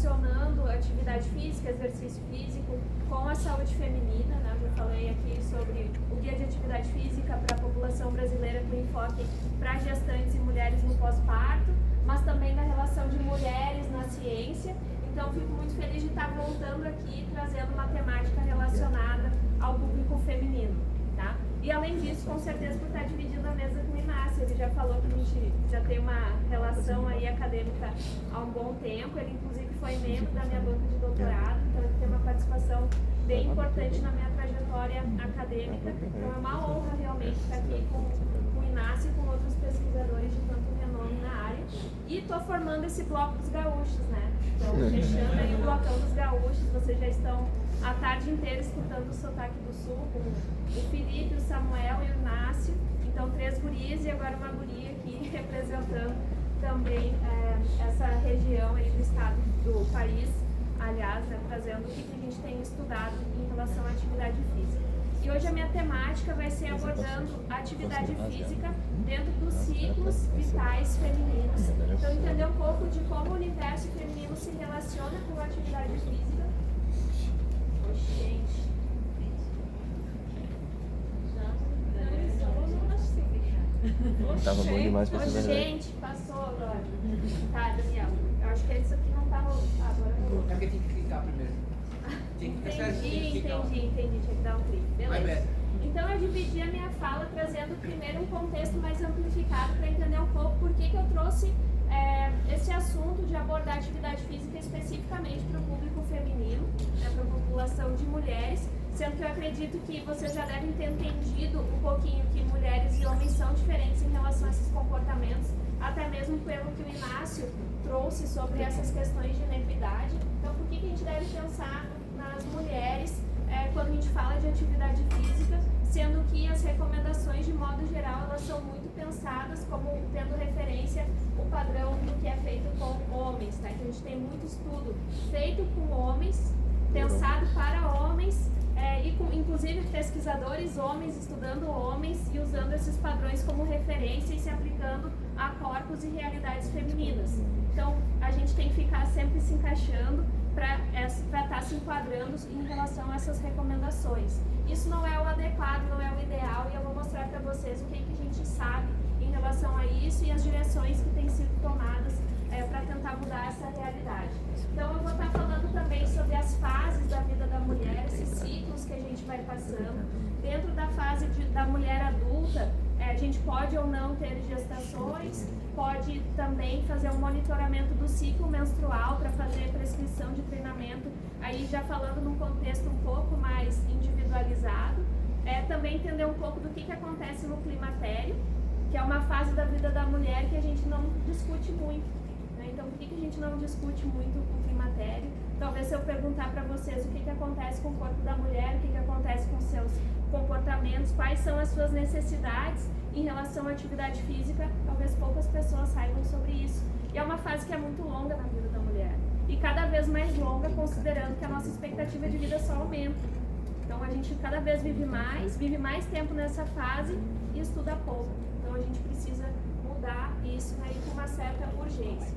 relacionando atividade física, exercício físico com a saúde feminina, né? Eu já falei aqui sobre o guia de atividade física para a população brasileira com enfoque para gestantes e mulheres no pós-parto, mas também na relação de mulheres na ciência. Então, fico muito feliz de estar voltando aqui, trazendo uma temática relacionada ao público feminino, tá? E, além disso, com certeza, por estar dividindo a mesa com o Inácio. Ele já falou que a gente já tem uma relação aí acadêmica há um bom tempo. Ele, inclusive, foi membro da minha banca de doutorado, então ele tem uma participação bem importante na minha trajetória acadêmica. Então, é uma honra, realmente, estar aqui com o Inácio e com outros pesquisadores de tanto renome na área. E estou formando esse bloco dos gaúchos, né? Então, fechando aí o blocão dos gaúchos, vocês já estão a tarde inteira escutando o sotaque do sul, com o Felipe, o Samuel e o Inácio. Então, 3 gurias e agora uma guria aqui representando também essa região aí do estado, do país, aliás, né, trazendo o que a gente tem estudado em relação à atividade física. E hoje a minha temática vai ser abordando a atividade física dentro dos ciclos vitais femininos. Então, entender um pouco de como o universo feminino se relaciona com a atividade física. Gente. Tava bom demais pra ser verdade. Gente, passou agora. Tá, Daniel. Eu acho que isso aqui não tá rolando. Agora rolou. É porque tem que clicar primeiro. Entendi. Tinha que dar um clique. Beleza. Então eu dividi a minha fala trazendo primeiro um contexto mais amplificado para entender um pouco por que eu trouxe esse assunto de abordar atividade física especificamente para o público feminino, né, para a população de mulheres, sendo que eu acredito que vocês já devem ter entendido um pouquinho que mulheres e homens são diferentes em relação a esses comportamentos, até mesmo pelo que o Inácio trouxe sobre essas questões de inequidade. Então, por que a gente deve pensar nas mulheres quando a gente fala de atividade física, sendo que as recomendações, de modo geral, elas são muito pensadas como tendo referência o padrão do que é feito com homens, tá? Então, a gente tem muito estudo feito com homens, pensado para homens, e com, inclusive, pesquisadores homens estudando homens e usando esses padrões como referência e se aplicando a corpos e realidades femininas. Então, a gente tem que ficar sempre se encaixando para estar se enquadrando em relação a essas recomendações. Isso não é o adequado, não é o ideal, e eu vou mostrar para vocês o que a gente sabe em relação a isso e as direções que têm sido tomadas para tentar mudar essa realidade. Então, eu vou estar falando também sobre as fases da vida da mulher, esses ciclos que a gente vai passando. Dentro da fase da mulher adulta, a gente pode ou não ter gestações, pode também fazer um monitoramento do ciclo menstrual para fazer prescrição de treinamento, aí já falando num contexto um pouco mais individualizado. Também entender um pouco do que acontece no climatério, que é uma fase da vida da mulher que a gente não discute muito. Então, por que a gente não discute muito o climatério? Talvez se eu perguntar para vocês o que acontece com o corpo da mulher, o que acontece com seus comportamentos, quais são as suas necessidades em relação à atividade física, talvez poucas pessoas saibam sobre isso. E é uma fase que é muito longa na vida da mulher. E cada vez mais longa, considerando que a nossa expectativa de vida só aumenta. Então, a gente cada vez vive mais tempo nessa fase e estuda pouco. Então, a gente precisa mudar isso aí com uma certa urgência.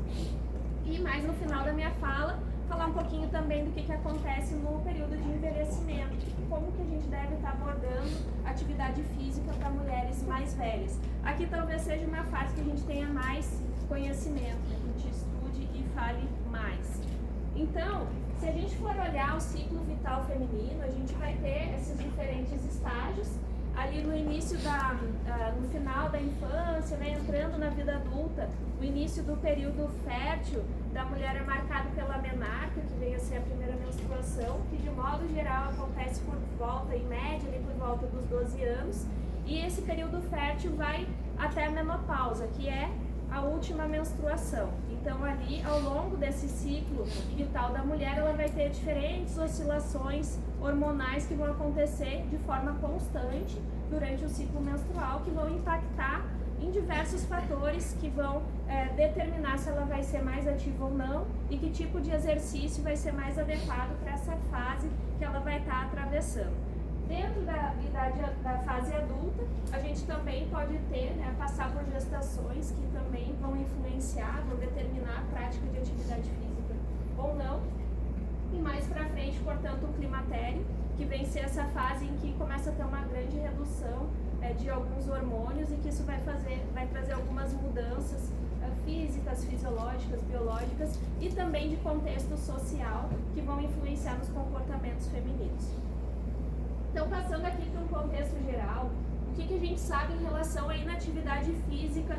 E mais no final da minha fala, falar um pouquinho também do que acontece no período de envelhecimento, como que a gente deve estar abordando atividade física para mulheres mais velhas. Aqui talvez seja uma fase que a gente tenha mais conhecimento, que a gente estude e fale mais. Então, se a gente for olhar o ciclo vital feminino, a gente vai ter esses diferentes estágios. Ali no início no final da infância, né, entrando na vida adulta, o início do período fértil da mulher é marcado pela menarca, que vem a ser a primeira menstruação, que de modo geral acontece por volta, em média, ali por volta dos 12 anos, e esse período fértil vai até a menopausa, que é a última menstruação. Então, ali, ao longo desse ciclo vital da mulher, ela vai ter diferentes oscilações hormonais que vão acontecer de forma constante durante o ciclo menstrual, que vão impactar em diversos fatores que vão determinar se ela vai ser mais ativa ou não e que tipo de exercício vai ser mais adequado para essa fase que ela vai estar atravessando. Dentro da idade da fase adulta, a gente também pode ter, passar por gestações que também vão influenciar, vão determinar a prática de atividade física ou não. climatério, que vem ser essa fase em que começa a ter uma grande redução de alguns hormônios, e que isso vai trazer algumas mudanças físicas, fisiológicas, biológicas e também de contexto social que vão influenciar nos comportamentos femininos. Então, passando aqui para um contexto geral, o que a gente sabe em relação à inatividade física,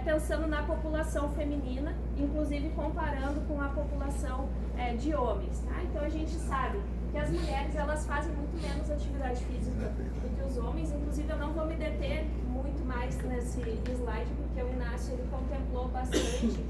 pensando na população feminina, inclusive comparando com a população de homens, tá? Então, a gente sabe que as mulheres, elas fazem muito menos atividade física do que os homens. Inclusive, eu não vou me deter muito mais nesse slide, porque o Inácio, ele contemplou bastante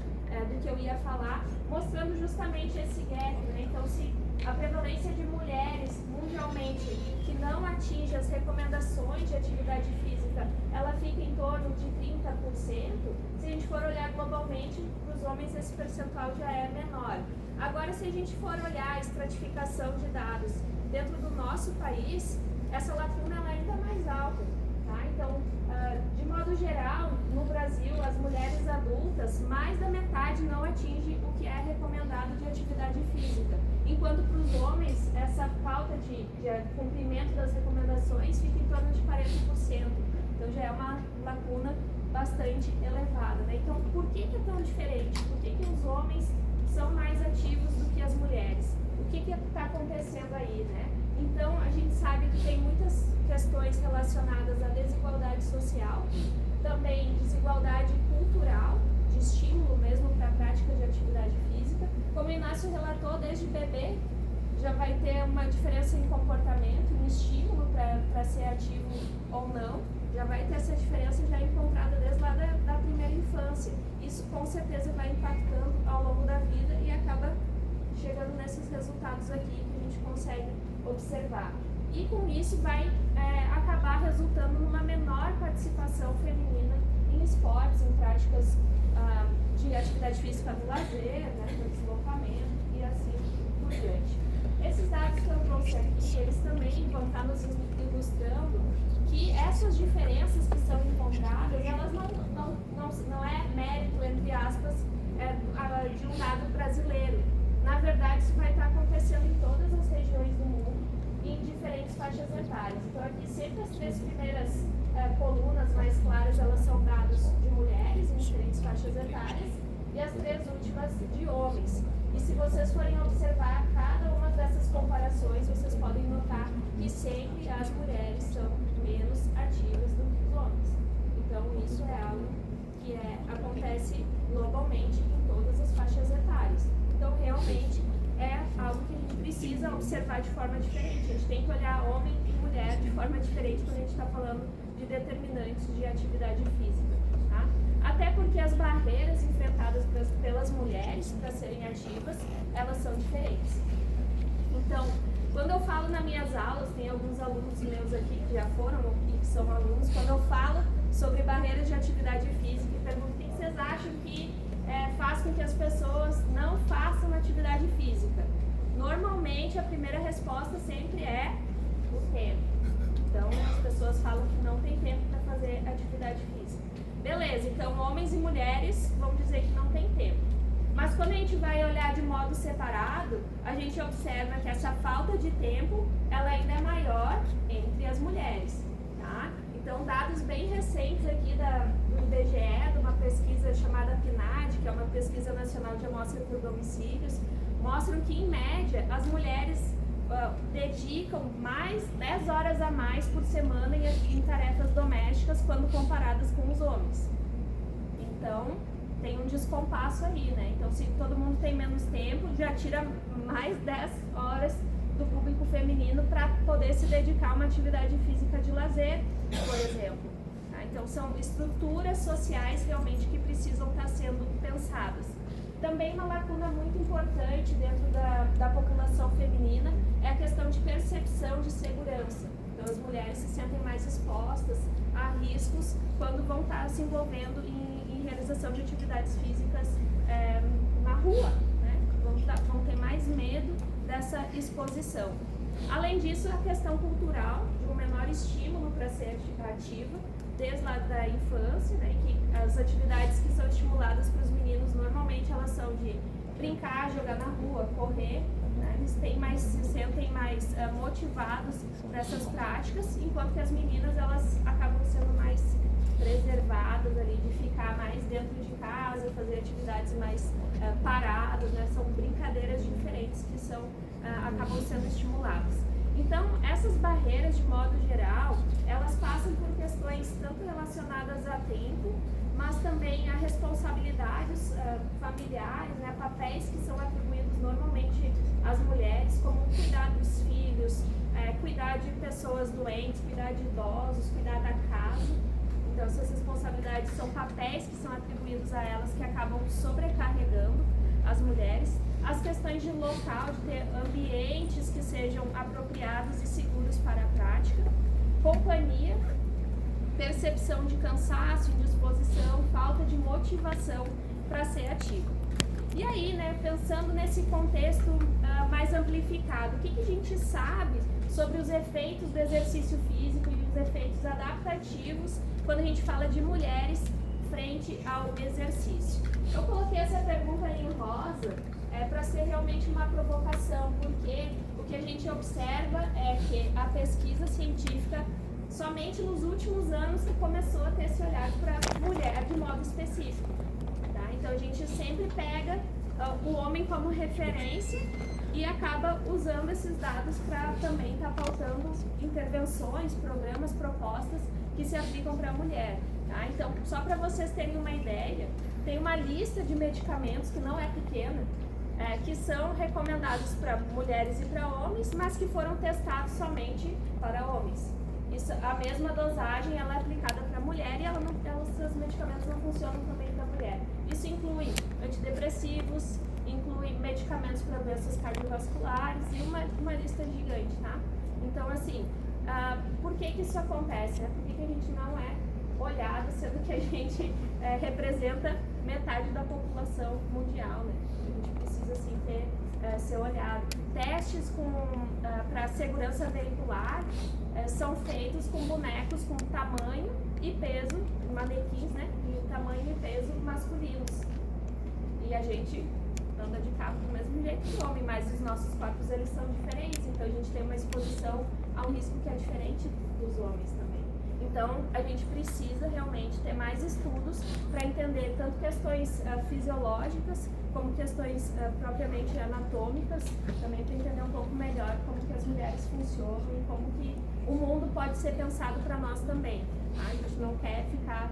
do que eu ia falar, mostrando justamente esse gap, né? Então, se a prevalência de mulheres mundialmente que não atinge as recomendações de atividade física, ela fica em torno de 30%, se a gente for olhar globalmente, para os homens esse percentual já é menor. Agora, se a gente for olhar a estratificação de dados dentro do nosso país, essa lacuna ela ainda é mais alta, tá? Então, de modo geral, no Brasil, as mulheres adultas, mais da metade não atinge o que é recomendado de atividade física, enquanto para os homens, essa falta de cumprimento das recomendações fica em torno de 40%. Então, já é uma lacuna bastante elevada, né? Então, por que é tão diferente? Por que os homens são mais ativos do que as mulheres? O que está acontecendo aí, né? Então, a gente sabe que tem muitas questões relacionadas à desigualdade social, também desigualdade cultural, de estímulo mesmo para a prática de atividade física. Como o Inácio relatou, desde bebê já vai ter uma diferença em comportamento, em estímulo para ser ativo ou não. Já vai ter essa diferença já encontrada desde lá da primeira infância. Isso com certeza vai impactando ao longo da vida e acaba chegando nesses resultados aqui que a gente consegue observar. E com isso vai acabar resultando numa menor participação feminina em esportes, em práticas de atividade física no lazer, né, no deslocamento e assim por diante. Esses dados que eu trouxe aqui, eles também vão estar nos ilustrando que essas diferenças que são encontradas, elas não é mérito, entre aspas, de um dado brasileiro. Na verdade, isso vai estar acontecendo em todas as regiões do mundo e em diferentes faixas etárias. Então, aqui sempre as três primeiras colunas mais claras, elas são dados de mulheres em diferentes faixas etárias e as três últimas de homens. E se vocês forem observar cada uma dessas comparações, vocês podem notar que sempre as mulheres são menos ativas do que os homens. Então, isso é algo que acontece globalmente em todas as faixas etárias. Então, realmente, é algo que a gente precisa observar de forma diferente. A gente tem que olhar homem e mulher de forma diferente quando a gente está falando de determinantes de atividade física. Tá? Até porque as barreiras enfrentadas pelas mulheres para serem ativas, elas são diferentes. Então, quando eu falo nas minhas aulas, tem alguns alunos meus aqui que já foram e que são alunos, quando eu falo sobre barreiras de atividade física e pergunto o que vocês acham que faz com que as pessoas não façam atividade física. Normalmente, a primeira resposta sempre é o tempo. Então, as pessoas falam que não tem tempo para fazer atividade física. Beleza, então homens e mulheres vão dizer que não tem tempo. Mas quando a gente vai olhar de modo separado, a gente observa que essa falta de tempo, ela ainda é maior entre as mulheres, tá? Então, dados bem recentes aqui do IBGE, de uma pesquisa chamada PNAD, que é uma pesquisa nacional de amostra por domicílios, mostram que, em média, as mulheres dedicam 10 horas a mais por semana em tarefas domésticas quando comparadas com os homens. Então, tem um descompasso aí, né? Então, se todo mundo tem menos tempo, já tira mais 10 horas do público feminino para poder se dedicar a uma atividade física de lazer, por exemplo. Tá? Então, são estruturas sociais realmente que precisam estar sendo pensadas. Também uma lacuna muito importante dentro da população feminina é a questão de percepção de segurança. Então, as mulheres se sentem mais expostas a riscos quando vão estar se envolvendo em realização de atividades físicas na rua, né? Vão ter mais medo dessa exposição. Além disso, a questão cultural, de um menor estímulo para ser ativa, desde lá da infância, né, que as atividades que são estimuladas para os meninos, normalmente elas são de brincar, jogar na rua, correr, né, eles se sentem mais motivados para essas práticas, enquanto que as meninas elas acabam sendo mais preservadas ali, de ficar mais dentro de casa, fazer atividades mais paradas, né? São brincadeiras diferentes que acabam sendo estimuladas. Então, essas barreiras, de modo geral, elas passam por questões tanto relacionadas a tempo, mas também a responsabilidades familiares, né, papéis que são atribuídos normalmente às mulheres, como cuidar dos filhos, cuidar de pessoas doentes, cuidar de idosos, cuidar da casa. Então, essas responsabilidades são papéis que são atribuídos a elas que acabam sobrecarregando as mulheres. As questões de local, de ter ambientes que sejam apropriados e seguros para a prática, companhia, percepção de cansaço, indisposição, falta de motivação para ser ativo. E aí, né, pensando nesse contexto mais amplificado, o que a gente sabe sobre os efeitos do exercício físico e os efeitos adaptativos quando a gente fala de mulheres frente ao exercício? Eu coloquei essa pergunta em rosa para ser realmente uma provocação, porque o que a gente observa é que a pesquisa científica somente nos últimos anos que começou a ter esse olhar para a mulher de modo específico. Tá? Então a gente sempre pega o homem como referência e acaba usando esses dados para também estar pautando intervenções, programas, propostas que se aplicam para a mulher. Tá? Então, só para vocês terem uma ideia, tem uma lista de medicamentos que não é pequena, que são recomendados para mulheres e para homens, mas que foram testados somente para homens. Isso, a mesma dosagem ela é aplicada para a mulher e os medicamentos não funcionam também para a mulher. Isso inclui antidepressivos, inclui medicamentos para doenças cardiovasculares e uma lista gigante, tá? Então, assim, por que isso acontece? Né? Por que a gente não é olhado, sendo que a gente representa metade da população mundial, né? A gente precisa, assim, ser olhado. Testes para segurança veicular são feitos com bonecos com tamanho e peso, manequins, né? E tamanho e peso masculinos. E a gente anda de carro do mesmo jeito que o homem, mas os nossos corpos eles são diferentes, então a gente tem uma exposição a um risco que é diferente dos homens também. Então a gente precisa realmente ter mais estudos para entender tanto questões fisiológicas como questões propriamente anatômicas, também para entender um pouco melhor como que as mulheres funcionam e como que o mundo pode ser pensado para nós também. Tá? A gente não quer ficar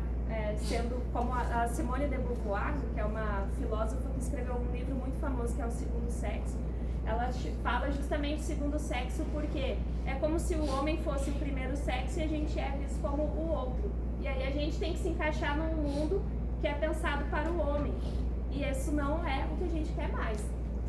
sendo como a Simone de Beauvoir, que é uma filósofa que escreveu um livro muito famoso que é O Segundo Sexo. Ela fala justamente do segundo sexo porque é como se o homem fosse o primeiro sexo e a gente é visto como o outro. E aí a gente tem que se encaixar num mundo que é pensado para o homem. E isso não é o que a gente quer mais,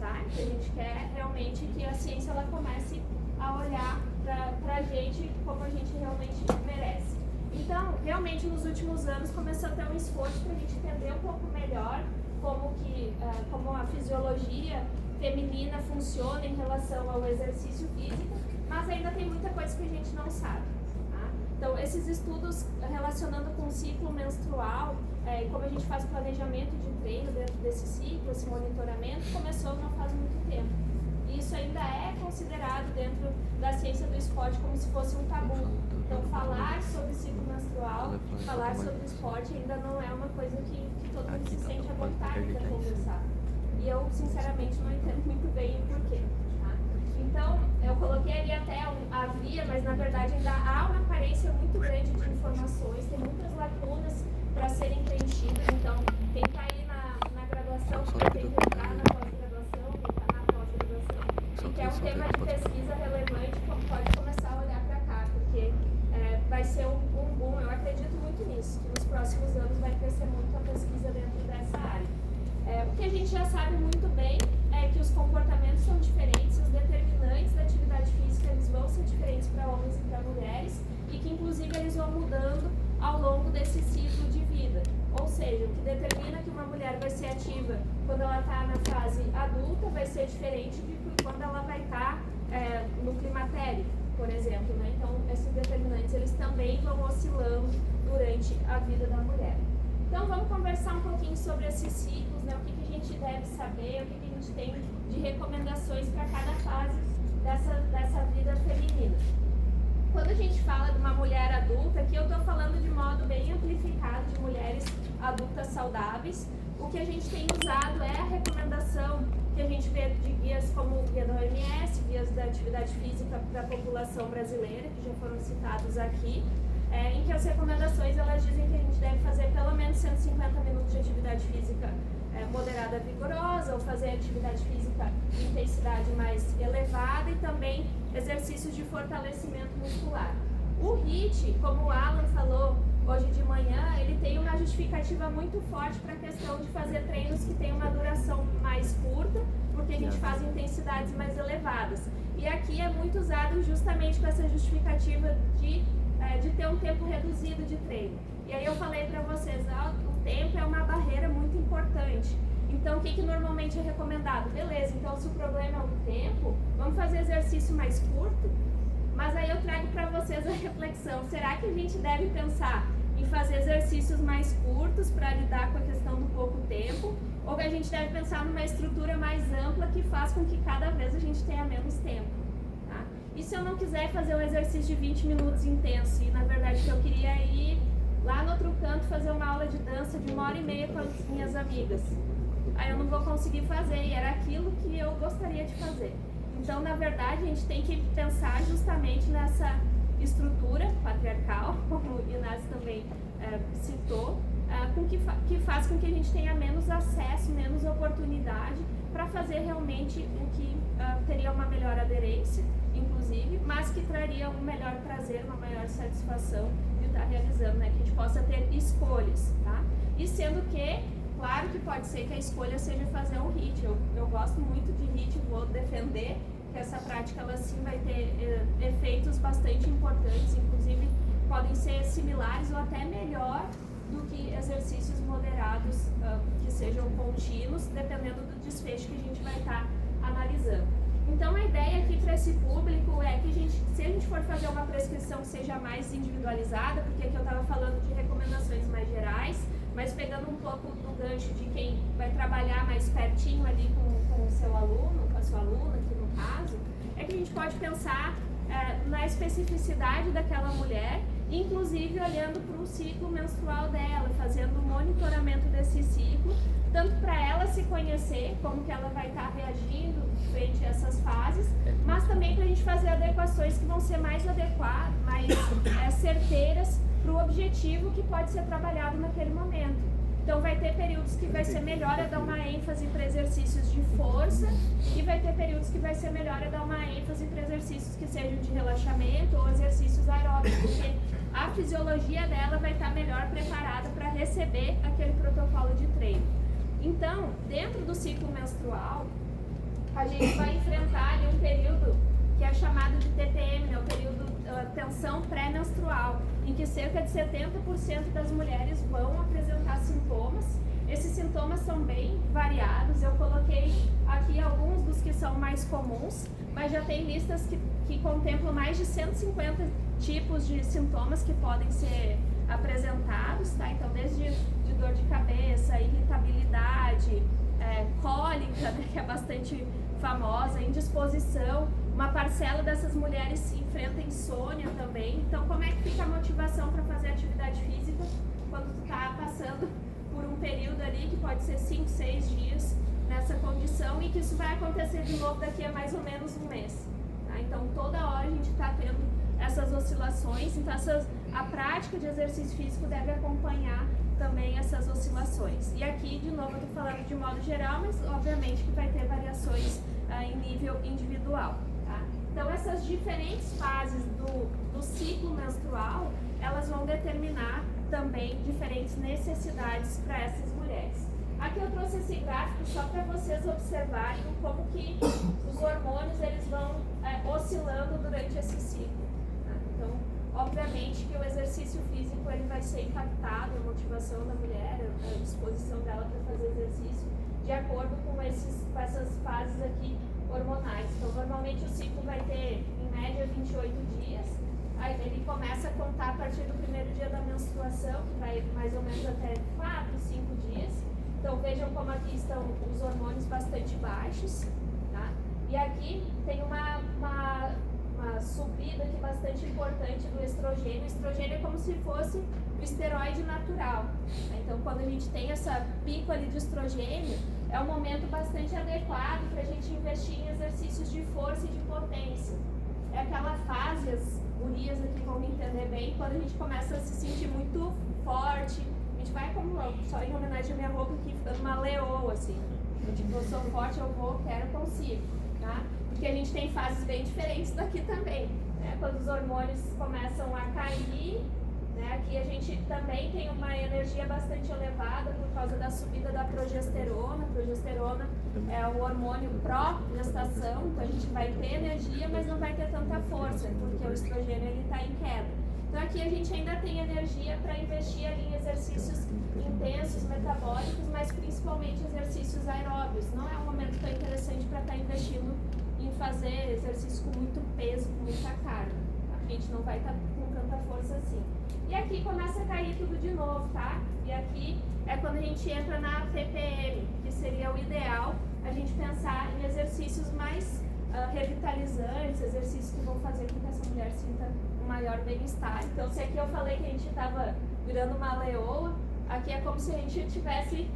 tá? A gente quer realmente que a ciência ela comece a olhar para a gente como a gente realmente merece. Então, realmente, nos últimos anos, começou a ter um esforço para a gente entender um pouco melhor como a fisiologia feminina funciona em relação ao exercício físico, mas ainda tem muita coisa que a gente não sabe. Tá? Então, esses estudos relacionando com o ciclo menstrual, e como a gente faz planejamento de treino dentro desse ciclo, esse monitoramento, começou não faz muito tempo. E isso ainda é considerado dentro da ciência do esporte como se fosse um tabu. Então, falar sobre ciclo menstrual, falar sobre o esporte ainda não é uma coisa que todo mundo se sente à vontade para conversar. E eu, sinceramente, não entendo muito bem o porquê. Tá? Então, eu coloquei ali até havia, mas na verdade ainda há uma carência muito grande de informações, tem muitas lacunas para serem preenchidas. Então, quem está aí na graduação, tem que entrar na pós-graduação, quem está na pós-graduação, e que é um tema de pesquisa relevante, pode começar a olhar para cá, porque vai ser um boom. Eu acredito muito nisso, que nos próximos anos vai crescer muito a pesquisa dentro dessa área. O que a gente já sabe muito bem é que os comportamentos são diferentes, os determinantes da atividade física eles vão ser diferentes para homens e para mulheres, e que inclusive eles vão mudando ao longo desse ciclo de vida. Ou seja, o que determina que uma mulher vai ser ativa quando ela está na fase adulta vai ser diferente de quando ela vai estar no climatério, por exemplo. Né? Então, esses determinantes eles também vão oscilando durante a vida da mulher. Então, vamos conversar um pouquinho sobre esses ciclos, né? O que a gente deve saber, o que a gente tem de recomendação recomendações para cada fase dessa vida feminina. Quando a gente fala de uma mulher adulta, aqui eu estou falando de modo bem amplificado de mulheres adultas saudáveis. O que a gente tem usado é a recomendação que a gente vê de guias como o guia da OMS, guias da atividade física para a população brasileira, que já foram citados aqui, em que as recomendações elas dizem que a gente deve fazer pelo menos 150 minutos de atividade física moderada vigorosa, ou fazer atividade física de intensidade mais elevada e também exercícios de fortalecimento muscular. O HIIT, como o Alan falou hoje de manhã, ele tem uma justificativa muito forte para a questão de fazer treinos que têm uma duração mais curta, porque a gente faz intensidades mais elevadas. E aqui é muito usado justamente com essa justificativa de ter um tempo reduzido de treino. E aí eu falei para vocês, o tempo é uma barreira muito importante. Então, o que normalmente é recomendado? Beleza, então se o problema é o tempo, vamos fazer exercício mais curto? Mas aí eu trago para vocês a reflexão, será que a gente deve pensar em fazer exercícios mais curtos para lidar com a questão do pouco tempo? Ou que a gente deve pensar numa estrutura mais ampla que faz com que cada vez a gente tenha menos tempo? Tá? E se eu não quiser fazer um exercício de 20 minutos intenso e na verdade que eu queria ir lá no outro canto fazer uma aula de dança de 1h30 com as minhas amigas? Aí eu não vou conseguir fazer, e era aquilo que eu gostaria de fazer. Então, na verdade, a gente tem que pensar justamente nessa estrutura patriarcal, como o Inácio também citou, que faz com que a gente tenha menos acesso, menos oportunidade para fazer realmente o que teria uma melhor aderência, inclusive, mas que traria um melhor prazer, uma maior satisfação de estar realizando, né? Que a gente possa ter escolhas, tá? E sendo que, claro que pode ser que a escolha seja fazer um HIIT. Eu gosto muito de HIIT, vou defender que essa prática ela sim vai ter efeitos bastante importantes, inclusive podem ser similares ou até melhor do que exercícios moderados que sejam contínuos, dependendo do desfecho que a gente vai estar analisando. Então a ideia aqui para esse público é que se a gente for fazer uma prescrição que seja mais individualizada, porque aqui eu estava falando de recomendações mais gerais, mas pegando um pouco do gancho de quem vai trabalhar mais pertinho ali com o seu aluno, com a sua aluna, aqui no caso, é que a gente pode pensar na especificidade daquela mulher, inclusive olhando para o ciclo menstrual dela, fazendo um monitoramento desse ciclo, tanto para ela se conhecer, como que ela vai estar reagindo frente a essas fases, mas também para a gente fazer adequações que vão ser mais adequadas, mais certeiras para o objetivo que pode ser trabalhado naquele momento. Então vai ter períodos que vai ser melhor dar uma ênfase para exercícios de força e vai ter períodos que vai ser melhor dar uma ênfase para exercícios que sejam de relaxamento ou exercícios aeróbicos, porque a fisiologia dela vai estar melhor preparada para receber aquele protocolo de treino. Então, dentro do ciclo menstrual, a gente vai enfrentar ali um período que é chamado de TPM, né, o período tensão pré-menstrual, em que cerca de 70% das mulheres vão apresentar sintomas. Esses sintomas são bem variados, eu coloquei aqui alguns dos que são mais comuns, mas já tem listas que contemplam mais de 150 tipos de sintomas que podem ser apresentados, tá? Então, desde de dor de cabeça, irritabilidade, cólica, né, que é bastante famosa, indisposição. Uma parcela dessas mulheres enfrenta insônia também. Então, como é que fica a motivação para fazer atividade física quando tu está passando por um período ali que pode ser 5, 6 dias nessa condição e que isso vai acontecer de novo daqui a mais ou menos um mês, tá? Então, toda hora a gente está tendo essas oscilações. Então, a prática de exercício físico deve acompanhar também essas oscilações. E aqui, de novo, eu estou falando de modo geral, mas obviamente que vai ter variações em nível individual. Então, essas diferentes fases do ciclo menstrual, elas vão determinar também diferentes necessidades para essas mulheres. Aqui eu trouxe esse gráfico só para vocês observarem como que os hormônios eles vão oscilando durante esse ciclo. Tá? Então, obviamente que o exercício físico ele vai ser impactado, a motivação da mulher, a disposição dela para fazer exercício, de acordo com essas fases aqui hormonais. Então, normalmente o ciclo vai ter, em média, 28 dias. Aí ele começa a contar a partir do primeiro dia da menstruação, que vai mais ou menos até 4, 5 dias. Então, vejam como aqui estão os hormônios bastante baixos, tá? E subida aqui bastante importante do estrogênio. O estrogênio é como se fosse o esteroide natural. Então, quando a gente tem essa pico ali de estrogênio, é um momento bastante adequado para a gente investir em exercícios de força e de potência. É aquela fase, as gurias aqui vão me entender bem, quando a gente começa a se sentir muito forte, a gente vai como, só em homenagem à minha roupa aqui, ficando uma leoa, assim. Tipo, eu sou forte, eu vou, quero, consigo, tá? Porque a gente tem fases bem diferentes daqui também, né? Quando os hormônios começam a cair, né? Aqui a gente também tem uma energia bastante elevada por causa da subida da progesterona. A progesterona é o hormônio pró-gestação, então a gente vai ter energia, mas não vai ter tanta força, porque o estrogênio ele está em queda. Então aqui a gente ainda tem energia para investir ali em exercícios intensos, metabólicos, mas principalmente exercícios aeróbios. Não é um momento tão interessante para estar investindo em fazer exercícios com muito peso, com muita carga. A gente não vai estar com tanta força assim. E aqui começa a cair tudo de novo, tá? E aqui é quando a gente entra na TPM, que seria o ideal a gente pensar em exercícios mais revitalizantes, exercícios que vão fazer com que essa mulher sinta um maior bem-estar. Então, se aqui eu falei que a gente estava virando uma leoa, aqui é como se a gente estivesse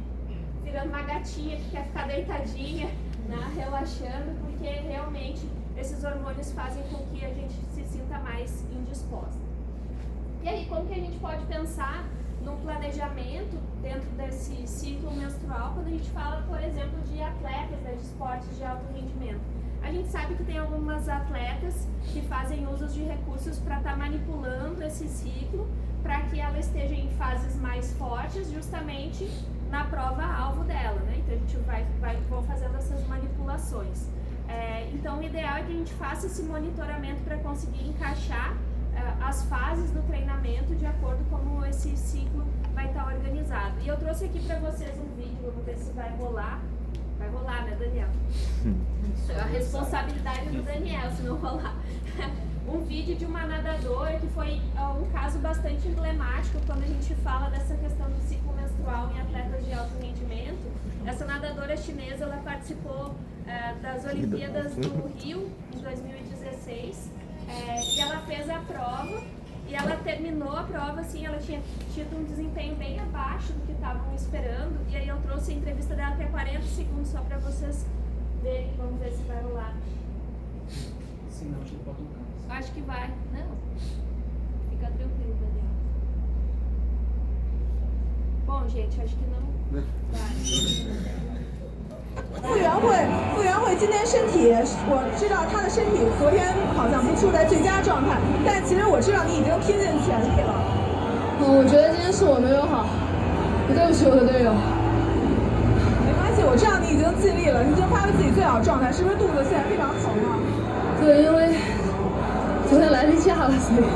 virando uma gatinha que quer ficar deitadinha, né, relaxando, porque realmente esses hormônios fazem com que a gente se sinta mais indisposta. E aí, como que a gente pode pensar num planejamento dentro desse ciclo menstrual quando a gente fala, por exemplo, de atletas, né, de esportes de alto rendimento? A gente sabe que tem algumas atletas que fazem uso de recursos para estar manipulando esse ciclo para que ela esteja em fases mais fortes justamente na prova-alvo dela, né? Então a gente vão fazendo essas manipulações. Então o ideal é que a gente faça esse monitoramento para conseguir encaixar as fases do treinamento de acordo com como esse ciclo vai estar organizado. E eu trouxe aqui para vocês um vídeo, vamos ver se vai rolar. Vai rolar, né, Daniel? É a responsabilidade do Daniel se não rolar. Um vídeo de uma nadadora que foi um caso bastante emblemático quando a gente fala dessa questão do ciclo menstrual em atletas de alto rendimento. Essa nadadora chinesa, ela participou das Olimpíadas do Rio em 2016 e ela fez a prova e ela terminou a prova assim, ela tinha tido um desempenho bem abaixo do que estavam esperando, e aí eu trouxe a entrevista dela até 40 segundos só para vocês verem, vamos ver se vai rolar. Sim, não, acho que pode tocar. Acho que vai. Não. Fica tranquilo, Daniel. Bom, gente, acho que não vai. 傅园慧今天身体，我知道她的身体昨天好像不处在最佳状态，但其实我知道你已经拼尽全力了。我觉得今天是我没有好，对不起我的队友。没关系，我知道你已经尽力了，你已经发挥自己最好的状态，是不是肚子现在非常疼啊？对，因为昨天来例假了，所以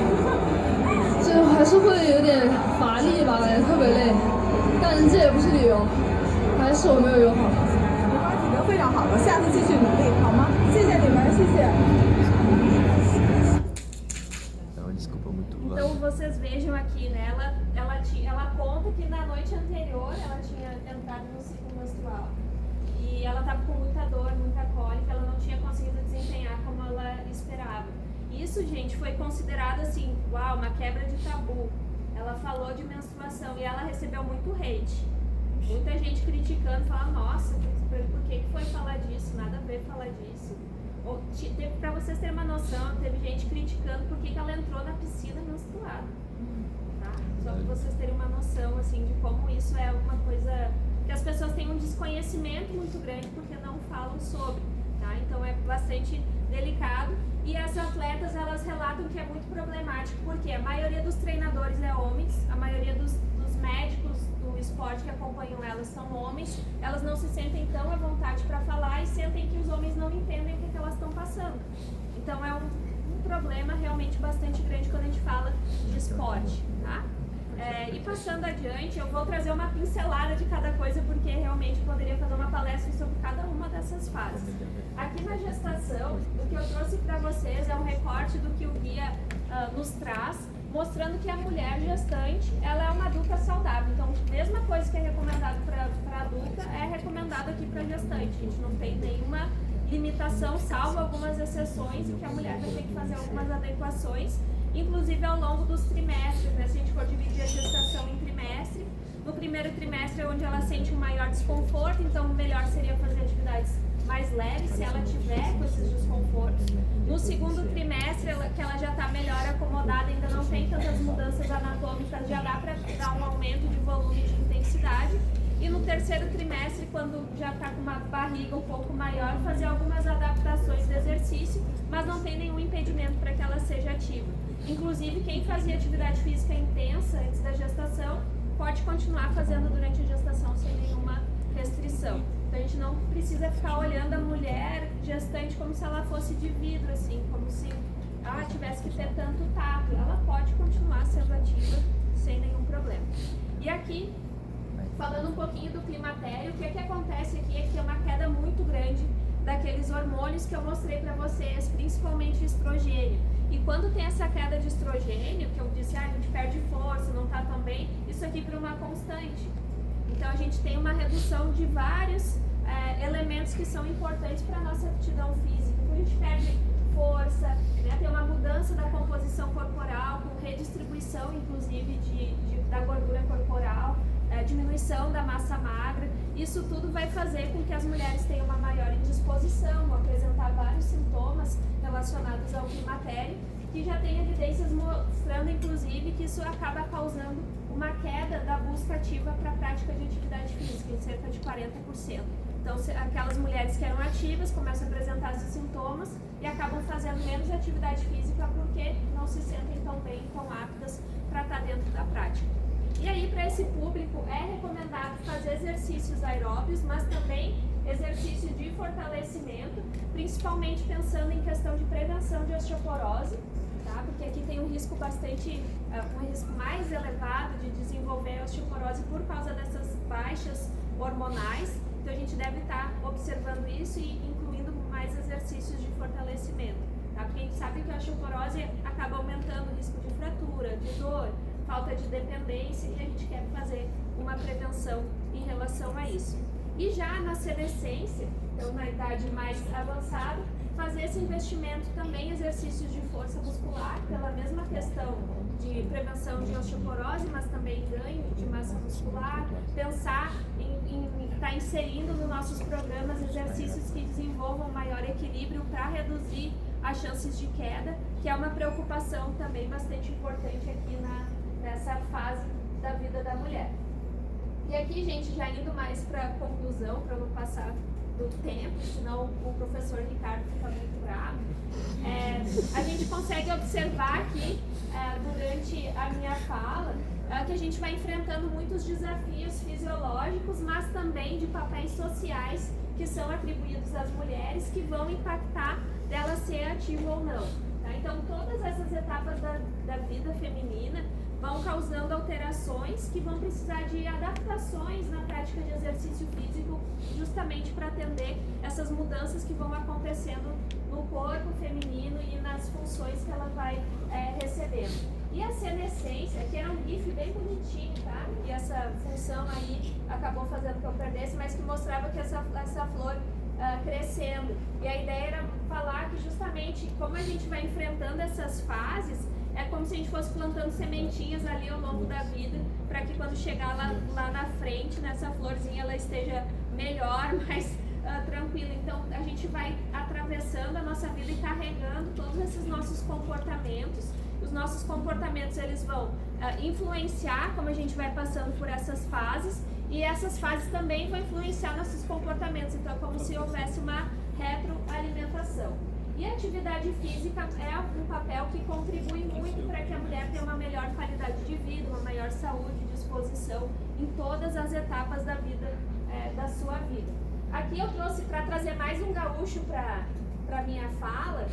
就还是会有点乏力吧，感觉特别累，但这也不是理由，还是我没有游好。 非常好了，下次继续努力，好吗？谢谢你们，谢谢。 Então vocês vejam aqui, né? Ela conta que na noite anterior ela tinha entrado no ciclo menstrual e ela estava com muita dor, muita cólica, ela não tinha conseguido desempenhar como ela esperava. Isso, gente, foi considerado assim, uau, uma quebra de tabu. Ela falou de menstruação e ela recebeu muito hate. Muita gente criticando, falando, nossa, por que foi falar disso? Nada a ver falar disso. Para vocês terem uma noção, teve gente criticando por que ela entrou na piscina menstruada. Tá? Só para vocês terem uma noção assim, de como isso é uma coisa que as pessoas têm um desconhecimento muito grande porque não falam sobre. Tá? Então é bastante delicado. E as atletas, elas relatam que é muito problemático porque a maioria dos treinadores é homens, a maioria dos médicos do esporte que acompanham elas são homens, elas não se sentem tão à vontade para falar e sentem que os homens não entendem o que elas estão passando. Então é um problema realmente bastante grande quando a gente fala de esporte, tá? E passando adiante, eu vou trazer uma pincelada de cada coisa porque realmente poderia fazer uma palestra sobre cada uma dessas fases. Aqui na gestação, o que eu trouxe para vocês é um recorte do que o guia nos traz, mostrando que a mulher gestante, ela é uma adulta saudável. Então, a mesma coisa que é recomendado para adulta, é recomendado aqui para gestante. A gente não tem nenhuma limitação, salvo algumas exceções, que a mulher vai ter que fazer algumas adequações, inclusive ao longo dos trimestres, né? Se a gente for dividir a gestação em trimestre, no primeiro trimestre é onde ela sente um maior desconforto, então o melhor seria fazer atividades mais leves, se ela tiver com esses desconfortos. No segundo trimestre, que ela já está melhor acomodada, ainda não tem tantas mudanças anatômicas, já dá para dar um aumento de volume e de intensidade. E no terceiro trimestre, quando já está com uma barriga um pouco maior, fazer algumas adaptações de exercício, mas não tem nenhum impedimento para que ela seja ativa. Inclusive, quem fazia atividade física intensa antes da gestação, pode continuar fazendo durante a gestação sem nenhuma restrição. Então a gente não precisa ficar olhando a mulher gestante como se ela fosse de vidro, assim, como se ela tivesse que ter tanto tato. Ela pode continuar sendo ativa sem nenhum problema. E aqui, falando um pouquinho do climatério, o que acontece aqui é que é uma queda muito grande daqueles hormônios que eu mostrei para vocês, principalmente o estrogênio. E quando tem essa queda de estrogênio, que eu disse, a gente perde força, não está tão bem, isso aqui vira uma constante. Então a gente tem uma redução de vários elementos que são importantes para a nossa aptidão física. Então a gente perde força, né? Tem uma mudança da composição corporal, com redistribuição inclusive da gordura corporal, diminuição da massa magra. Isso tudo vai fazer com que as mulheres tenham uma maior indisposição, vão apresentar vários sintomas relacionados ao climatério, que já tem evidências mostrando inclusive que isso acaba causando uma queda da busca ativa para a prática de atividade física, em cerca de 40%. Então, aquelas mulheres que eram ativas começam a apresentar esses sintomas e acabam fazendo menos atividade física porque não se sentem tão bem, tão aptas para estar dentro da prática. E aí, para esse público, é recomendado fazer exercícios aeróbios, mas também exercícios de fortalecimento, principalmente pensando em questão de prevenção de osteoporose, tá? Porque aqui tem um risco um risco mais elevado de desenvolver osteoporose por causa dessas baixas hormonais. Então a gente deve estar observando isso e incluindo mais exercícios de fortalecimento, tá? Porque a gente sabe que a osteoporose acaba aumentando o risco de fratura, de dor, falta de dependência, e a gente quer fazer uma prevenção em relação a isso. E já na senescência, então na idade mais avançada, fazer esse investimento também em exercícios de força muscular, pela mesma questão de prevenção de osteoporose, mas também ganho de massa muscular, pensar em estar inserindo nos nossos programas exercícios que desenvolvam maior equilíbrio para reduzir as chances de queda, que é uma preocupação também bastante importante aqui nessa fase da vida da mulher. E aqui, gente, já indo mais para a conclusão, para não passar do tempo, senão o professor Ricardo fica muito bravo, a gente consegue observar aqui, durante a minha fala, que a gente vai enfrentando muitos desafios fisiológicos, mas também de papéis sociais que são atribuídos às mulheres, que vão impactar dela ser ativa ou não. Tá? Então, todas essas etapas da vida feminina vão causando alterações que vão precisar de adaptações na prática de exercício físico, justamente para atender essas mudanças que vão acontecendo no corpo feminino e nas funções que ela vai recebendo. E a senescência, que era um GIF bem bonitinho, tá? E essa função aí acabou fazendo que eu perdesse, mas que mostrava que essa flor crescendo. E a ideia era falar que justamente como a gente vai enfrentando essas fases, é como se a gente fosse plantando sementinhas ali ao longo da vida, para que quando chegar lá na frente, nessa florzinha, ela esteja melhor, mais tranquila. Então, a gente vai atravessando a nossa vida e carregando todos esses nossos comportamentos. Os nossos comportamentos, eles vão influenciar como a gente vai passando por essas fases, e essas fases também vão influenciar nossos comportamentos. Então, é como se houvesse uma retroalimentação. E a atividade física é um papel que contribui muito para que a mulher tenha uma melhor qualidade de vida, uma maior saúde e disposição em todas as etapas da vida, da sua vida. Aqui eu trouxe para trazer mais um gaúcho para a minha fala.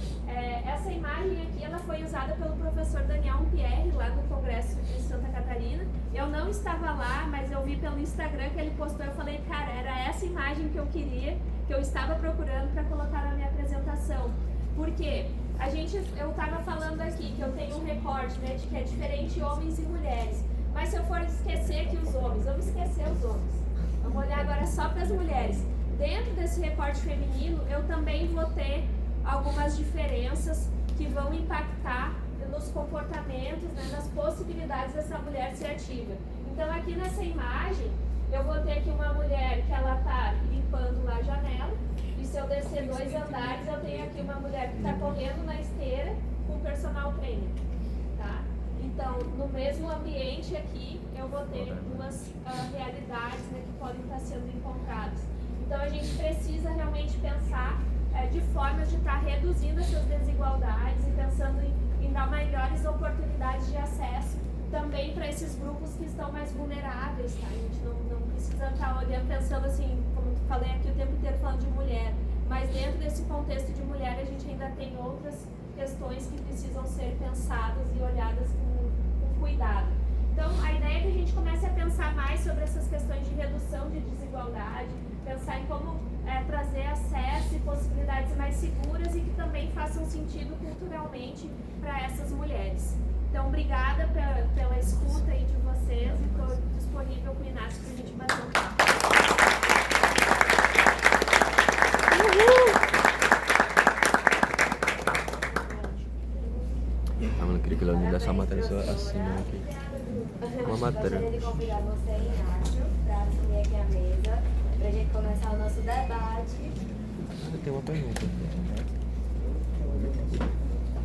Essa imagem aqui ela foi usada pelo professor Daniel Pierre lá no Congresso de Santa Catarina. Eu não estava lá, mas eu vi pelo Instagram que ele postou. Eu falei, cara, era essa imagem que eu queria, que eu estava procurando para colocar na minha apresentação. Porque eu estava falando aqui que eu tenho um recorte, né, de que é diferente homens e mulheres. Mas se eu for esquecer aqui os homens, vamos esquecer os homens. Vamos olhar agora só para as mulheres. dentro desse recorte feminino, eu também vou ter algumas diferenças que vão impactar nos comportamentos, né, nas possibilidades dessa mulher ser ativa. Então aqui nessa imagem, eu vou ter aqui uma mulher que ela está limpando lá a janela, e se eu descer 2 andares, eu tenho aqui uma mulher que está correndo na esteira com personal trainer, tá? Então, no mesmo ambiente aqui, eu vou ter duas realidades, né, que podem estar sendo encontradas. Então, a gente precisa realmente pensar de formas de estar reduzindo essas desigualdades e pensando em dar melhores oportunidades de acesso também para esses grupos que estão mais vulneráveis, tá? A gente não precisa estar olhando, pensando assim, como eu falei aqui o tempo inteiro falando de mulher, mas dentro desse contexto de mulher a gente ainda tem outras questões que precisam ser pensadas e olhadas com cuidado. Então, a ideia é que a gente comece a pensar mais sobre essas questões de redução de desigualdade, pensar em como trazer acesso e possibilidades mais seguras e que também façam sentido culturalmente para essas mulheres. Então, obrigada pela escuta aí de vocês e estou disponível com o Inácio para a gente bater um papo. Ah, mano, eu queria que o Leonardo desse uma matéria só assim, aqui. Uma matéria. Eu gostaria de convidar você, Inácio, para assumir aqui a mesa, para a gente começar o nosso debate. Eu tenho uma pergunta.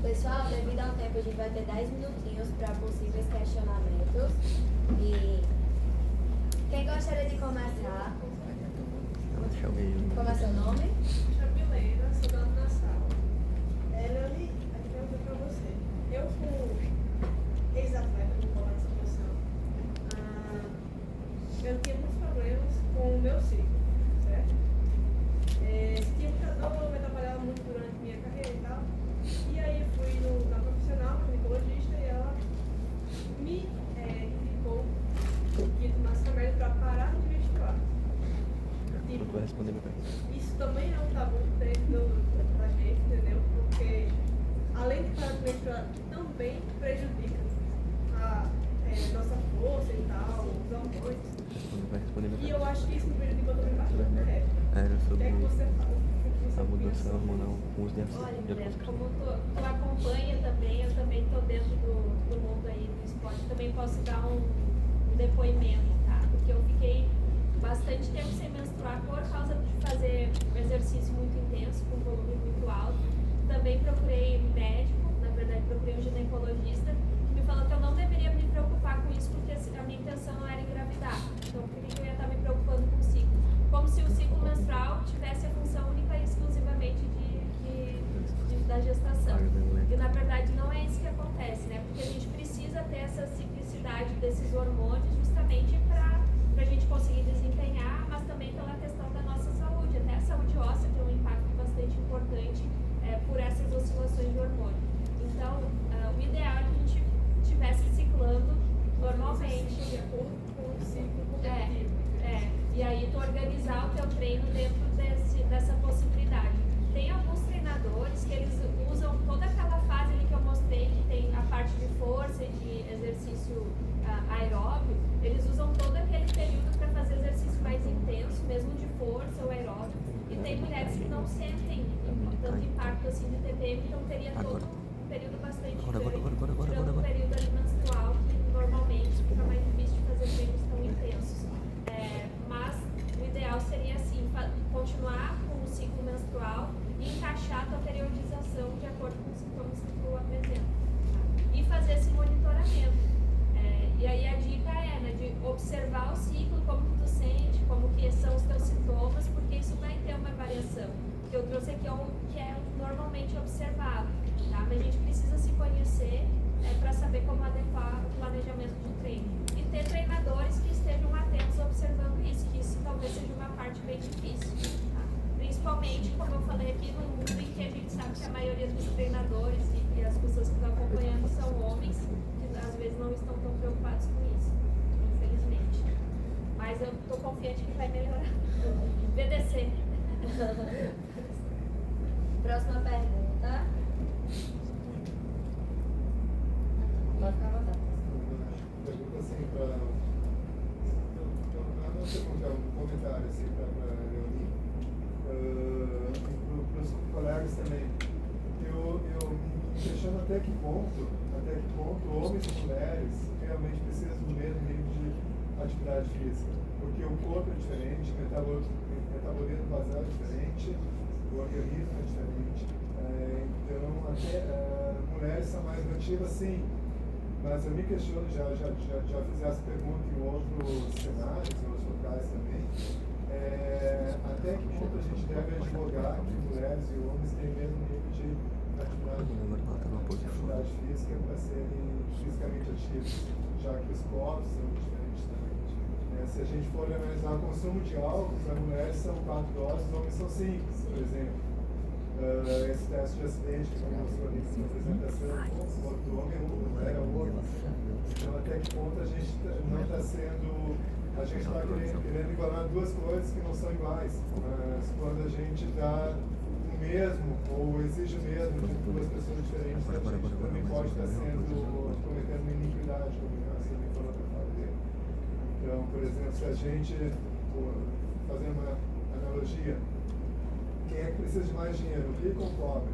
Pessoal, devido ao tempo, a gente vai ter 10 minutinhos para possíveis questionamentos. E quem gostaria de começar? Deixa eu ver. Como é seu nome? Milena, estudando na sala. Leone, a pergunta para você. Eu fui ex-atleta no colo dessa posição. Eu tinha muitos problemas com o meu ciclo, certo? Eu me atrapalhava muito durante a minha carreira e tal. E aí eu fui na profissional, na ginecologista, e ela me indicou o quinto máximo médio para parar de menstruar. Eu vou responder minha pergunta. Isso também é um tabu dentro da gente, entendeu? Porque além de parar de menstruar, também prejudica a nossa força e tal, os hormônios. Vai responder minha pergunta. E eu acho que isso me prejudicou também bastante na época. Era O que sobre é que você fala? a mudança hormonal com os Olha, Milena, como tu acompanha também, eu também estou dentro do mundo aí do esporte, também posso dar um depoimento, tá? Porque eu fiquei bastante tempo sem menstruar por causa de fazer um exercício muito intenso, com volume muito alto. Também procurei um médico, na verdade procurei um ginecologista, que me falou que eu não deveria me preocupar com isso, porque a minha intenção não era engravidar. Então por que eu ia estar me preocupando com o ciclo? Como se o ciclo menstrual tivesse a função única e exclusivamente da gestação. E na verdade não é isso que acontece, né? Porque a gente precisa ter essa ciclicidade desses hormônios justamente para a gente conseguir desempenhar, mas também pela questão da nossa saúde. Até a saúde óssea tem um impacto bastante importante por essas oscilações de hormônio. Então, o ideal é que a gente estivesse ciclando normalmente. De acordo com o ciclo competitivo. E aí tu organizar o teu treino dentro dessa possibilidade. Tem alguns treinadores que eles usam toda aquela fase ali que eu mostrei, que tem a parte de força e de exercício aeróbio, eles usam todo aquele período para fazer exercício mais intenso, mesmo de força ou aeróbio. E tem mulheres que não sentem tanto impacto assim de TPM, então teria todo um período bastante grande, tirando o período ali menstrual, que normalmente fica mais difícil de fazer treinos tão intensos. Mas o ideal seria assim, continuar com o ciclo menstrual e encaixar a tua periodização de acordo com os sintomas que tu apresenta, tá? E fazer esse monitoramento. E aí a dica é, né, de observar o ciclo, como tu sente, como que são os teus sintomas, porque isso vai ter uma variação. O que eu trouxe aqui é o que é normalmente observado, tá? Mas a gente precisa se conhecer para saber como adequar o planejamento de treino. E ter treinadores que estejam atentos observando isso, que isso talvez seja uma parte bem difícil, tá? Principalmente, como eu falei aqui, no mundo em que a gente sabe que a maioria dos treinadores e as pessoas que estão acompanhando são homens, que às vezes não estão tão preocupados com isso, infelizmente. Mas eu estou confiante que vai melhorar. VDC. Próxima pergunta. Pode ficar à vontade. Pergunta assim para. Não sei como é um comentário assim para Leoni. questiono até que ponto homens e mulheres realmente precisam do mesmo nível de atividade física. Porque o corpo é diferente, o metabolismo basal é diferente, o organismo é diferente. Então, até mulheres são mais ativas, sim. Mas eu me questiono, já fiz essa pergunta em outros cenários, em outros locais também. Até que ponto a gente deve advogar que mulheres e homens têm o mesmo nível de atividade física para serem fisicamente ativos, já que os corpos são diferentes também. Se a gente for analisar o consumo de álcool, as mulheres são 4 doses, os homens são 5, por exemplo. Esse teste de acidente que eu mostrou ali na apresentação, o outro homem é um, mulher é outro. Então, até que ponto a gente não está sendo. A gente está querendo igualar duas coisas que não são iguais. Mas quando a gente dá o mesmo, ou exige o mesmo de duas pessoas diferentes, a gente também pode estar cometendo uma iniquidade, como a Silvia falou para fazer. Então, por exemplo, se a gente, fazendo uma analogia, quem é que precisa de mais dinheiro, o rico ou o pobre?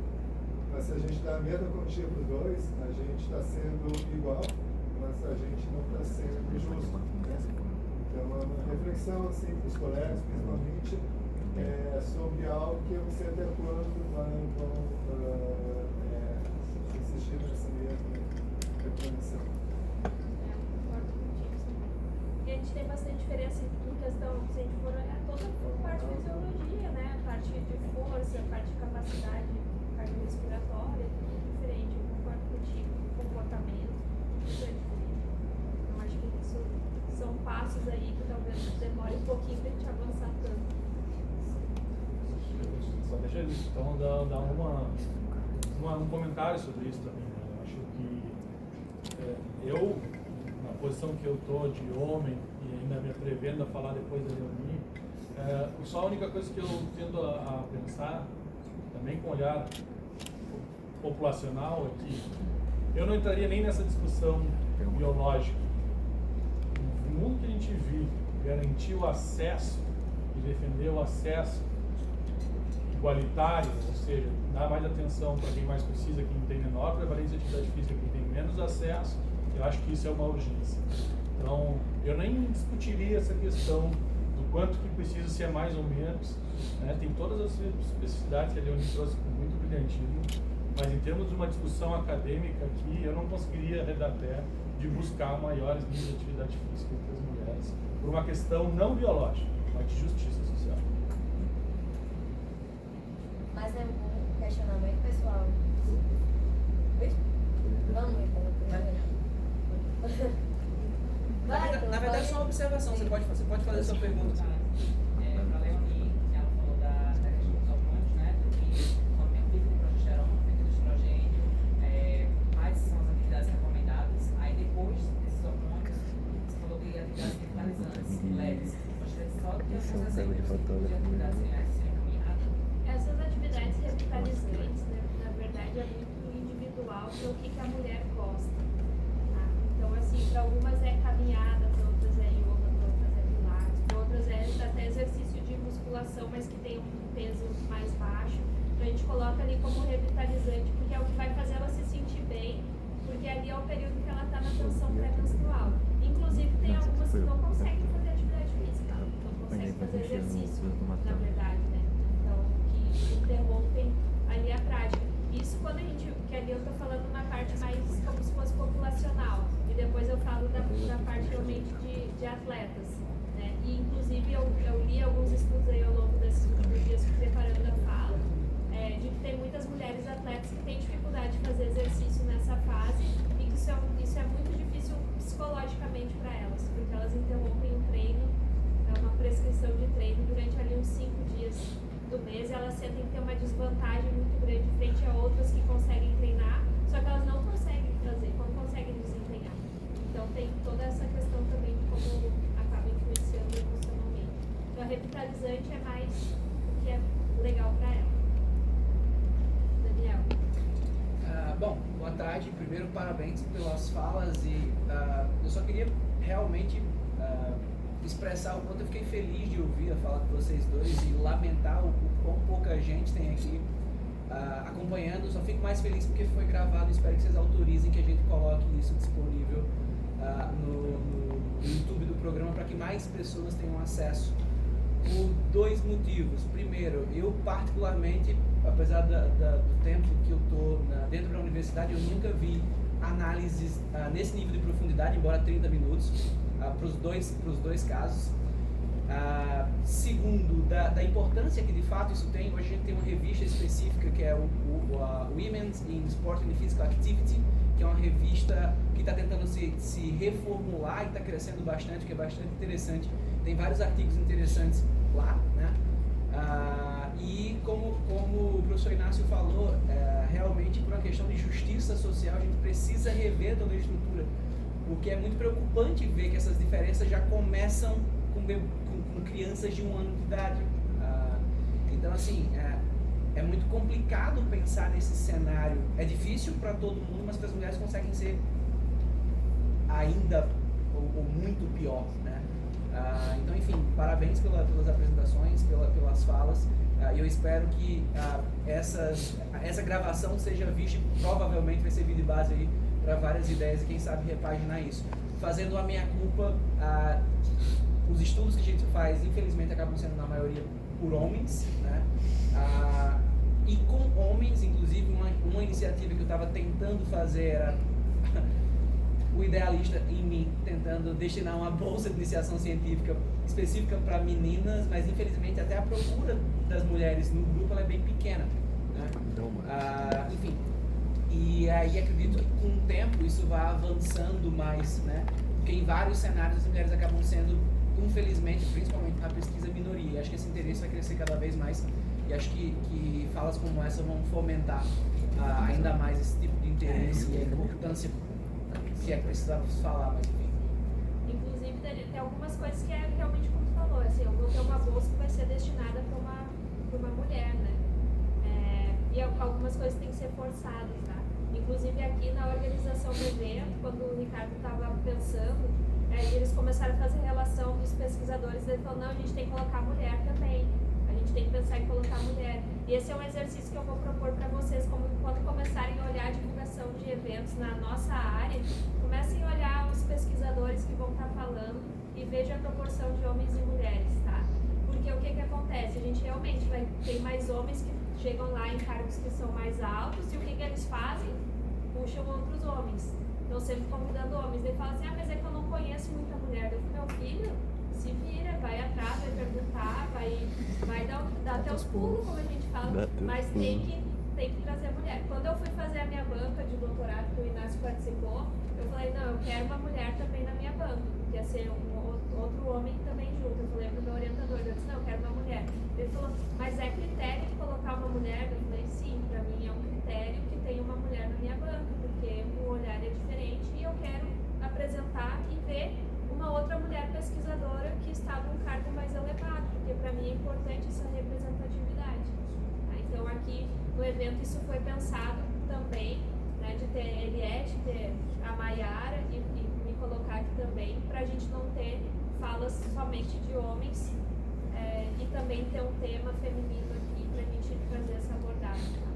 Mas se a gente dá a mesma quantia para os dois, a gente está sendo igual, mas a gente não está sendo justo. Então, é uma reflexão assim, para os colegas, principalmente, sobre algo que eu não sei até quando vão insistir nessa mesma reclamação. E a gente tem bastante diferença em questão, se a gente for olhar toda a parte de fisiologia, né? A parte de força, a parte de capacidade cardiorrespiratória, tudo diferente. Eu concordo contigo, comportamento, tudo é diferente. Então acho que isso são passos aí que talvez demore um pouquinho para a gente avançar tanto. Só deixa eu então dar um comentário sobre isso também. Né? Eu acho que eu, na posição que eu estou de homem, e ainda me atrevendo a falar depois da Leonie, só a única coisa que eu tendo a pensar, também com olhar populacional, é que eu não entraria nem nessa discussão biológica. No mundo que a gente vive, garantir o acesso e defender o acesso igualitário, ou seja, dar mais atenção para quem mais precisa, quem tem menor prevalência de atividade física, quem tem menos acesso, eu acho que isso é uma urgência. Então, eu nem discutiria essa questão do quanto que precisa ser mais ou menos, né? Tem todas as especificidades que a Leonie trouxe com muito brilhantismo, mas em termos de uma discussão acadêmica aqui, eu não conseguiria arredar pé de buscar maiores níveis de atividade física entre as mulheres, por uma questão não biológica, mas de justiça social. Mas é um questionamento pessoal. Vamos então. Na verdade, só uma observação. Você pode fazer sua pergunta. Para a Leonie, ela falou da questão dos hormônios, né? Que o aumento de progesterona, aumento do estrogênio, quais são as atividades recomendadas. Aí depois desses hormônios, você falou que atividades revitalizantes, leves. Gostaria só de ter alguns exemplos de atividades reais que seriam caminhadas. Essas atividades revitalizantes, né, na verdade, é muito individual para o que a mulher gosta. Tá? Então, assim, para algumas é caminhada, para outras é yoga, para outras é pilates, para outras é até exercício de musculação, mas que tem um peso mais baixo. Então, a gente coloca ali como revitalizante, porque é o que vai fazer ela se sentir bem, porque ali é o período que ela está na tensão pré-menstrual. Inclusive, tem algumas que não conseguem fazer atividade física, não conseguem fazer exercício, na verdade, né? Então, que interrompem ali a prática. Isso quando a gente, que ali eu estou falando uma parte mais como se fosse populacional, e depois eu falo da parte realmente de atletas, né? E inclusive eu li alguns estudos aí ao longo desses últimos dias preparando a fala, de que tem muitas mulheres atletas que têm dificuldade de fazer exercício nessa fase, e que isso é muito difícil psicologicamente para elas, porque elas interrompem o treino, uma prescrição de treino durante ali uns 5 dias do mês, e elas sentem que tem uma desvantagem muito grande frente a outras que conseguem treinar, só que elas não conseguem fazer, não conseguem desempenhar. Então tem toda essa questão também de como acaba influenciando emocionalmente. Então a revitalizante é mais o que é legal para ela. Daniel. Bom, boa tarde. Primeiro, parabéns pelas falas e eu só queria realmente expressar o quanto eu fiquei feliz de ouvir a fala de vocês dois e lamentar o quão pouca gente tem aqui acompanhando. Só fico mais feliz porque foi gravado e espero que vocês autorizem que a gente coloque isso disponível no YouTube do programa para que mais pessoas tenham acesso. Por 2 motivos. Primeiro, eu particularmente, apesar do tempo que eu estou dentro da universidade, eu nunca vi análises nesse nível de profundidade, embora 30 minutos, para os dois casos. Segundo, da importância que de fato isso tem. Hoje a gente tem uma revista específica que é o Women's in Sport and Physical Activity, que é uma revista que está tentando se reformular e está crescendo bastante, que é bastante interessante. Tem vários artigos interessantes lá, né? E como o professor Inácio falou, realmente por uma questão de justiça social, a gente precisa rever toda a estrutura, porque é muito preocupante ver que essas diferenças já começam com crianças de 1 ano de idade. Então, assim, é muito complicado pensar nesse cenário. É difícil para todo mundo, mas para as mulheres conseguem ser ainda ou muito pior, né? Então, enfim, parabéns pelas apresentações, pelas falas. Eu espero que essa gravação seja vista, provavelmente vai servir de base aí para várias ideias e quem sabe repaginar isso. Fazendo a minha culpa, os estudos que a gente faz, infelizmente, acabam sendo na maioria por homens, né? E com homens, inclusive, uma iniciativa que eu estava tentando fazer era o idealista em mim, tentando destinar uma bolsa de iniciação científica específica para meninas, mas infelizmente até a procura das mulheres no grupo ela é bem pequena, né? Enfim, e aí acredito que com o tempo isso vai avançando mais, né? Porque em vários cenários as mulheres acabam sendo, infelizmente, principalmente na pesquisa, minoria. E acho que esse interesse vai crescer cada vez mais e acho que falas como essa vão fomentar ainda mais esse tipo de interesse e a importância, se é que precisamos falar, mas enfim. Inclusive, tem algumas coisas que é realmente como tu falou, assim, eu vou ter uma bolsa que vai ser destinada para uma mulher, né? E algumas coisas têm que ser forçadas, tá? Inclusive aqui na organização do evento, quando o Ricardo estava pensando, eles começaram a fazer relação dos pesquisadores, ele falou, não, a gente tem que colocar mulher também, a gente tem que pensar em colocar mulher. E esse é um exercício que eu vou propor para vocês, quando começarem a olhar a divulgação de eventos na nossa área, comecem a olhar os pesquisadores que vão estar falando e vejam a proporção de homens e mulheres, tá? Porque o que acontece? A gente realmente vai ter mais homens que chegam lá em cargos que são mais altos e o que eles fazem? Puxam outros homens. Então sempre convidando homens. Ele fala assim, mas é que eu não conheço muita mulher. Eu falo, meu filho, se vira, vai atrás, vai perguntar, vai dar até os pulos, como a gente fala, mas tem que trazer mulher. Quando eu fui fazer a minha banca de doutorado, que o Inácio participou, eu falei, não, eu quero uma mulher também na minha banca, porque ia ser outro homem também junto. Eu falei pro meu orientador, eu disse, não, eu quero uma mulher. Ele falou, mas é critério de colocar uma mulher? Eu falei, sim, pra mim é um critério que tem uma mulher na minha banca, porque o olhar é diferente e eu quero apresentar e ver uma outra mulher pesquisadora que está num cargo mais elevado, porque para mim é importante essa representatividade. Tá? Então aqui no evento isso foi pensado também, né, de ter Eliette, ter a Maiara e me colocar aqui também, para a gente não ter falas somente de homens e também ter um tema feminino aqui para a gente trazer essa abordagem. Tá?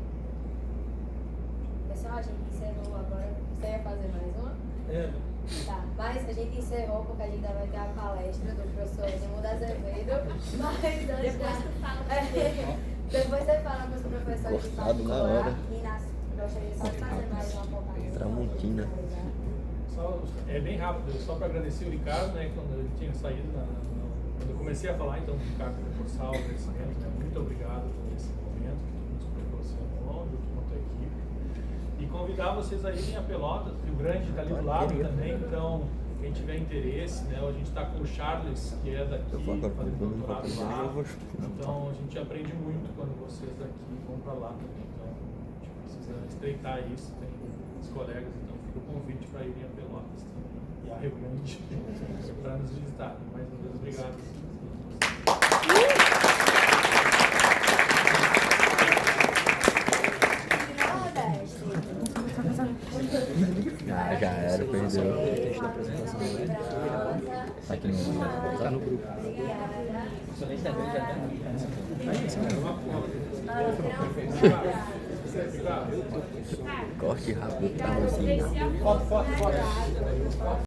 Pessoal, a gente encerrou agora. Você ia fazer mais uma? Tá, mas a gente encerrou porque a gente ainda vai ter a palestra do professor Edmundo Azevedo. Mas antes Depois tu fala depois você fala com os professores de Cortado na hora. E gostaria só de fazer mais uma apontada. Tramontina. É bem rápido, só para agradecer o Ricardo, né, quando ele tinha saído, quando eu comecei a falar, então, o Ricardo reforçar o agradecimento, né, muito obrigado por esse momento que nos proporcionou, junto com a tua equipe. E convidar vocês a irem a Pelotas, Rio Grande está ali do lado também, então quem tiver interesse, né, a gente está com o Charles, que é daqui, fazendo doutorado lá, então a gente aprende muito quando vocês daqui vão para lá também, então a gente precisa estreitar isso, tem os colegas, então fica o convite para irem a Pelotas também, e a Rio Grande para nos visitar. Mais uma vez, obrigado. Já era, perdeu. Aqui no tá no grupo. Obrigada. Corte rápido, tá Obrigada, assim. desci a Foto.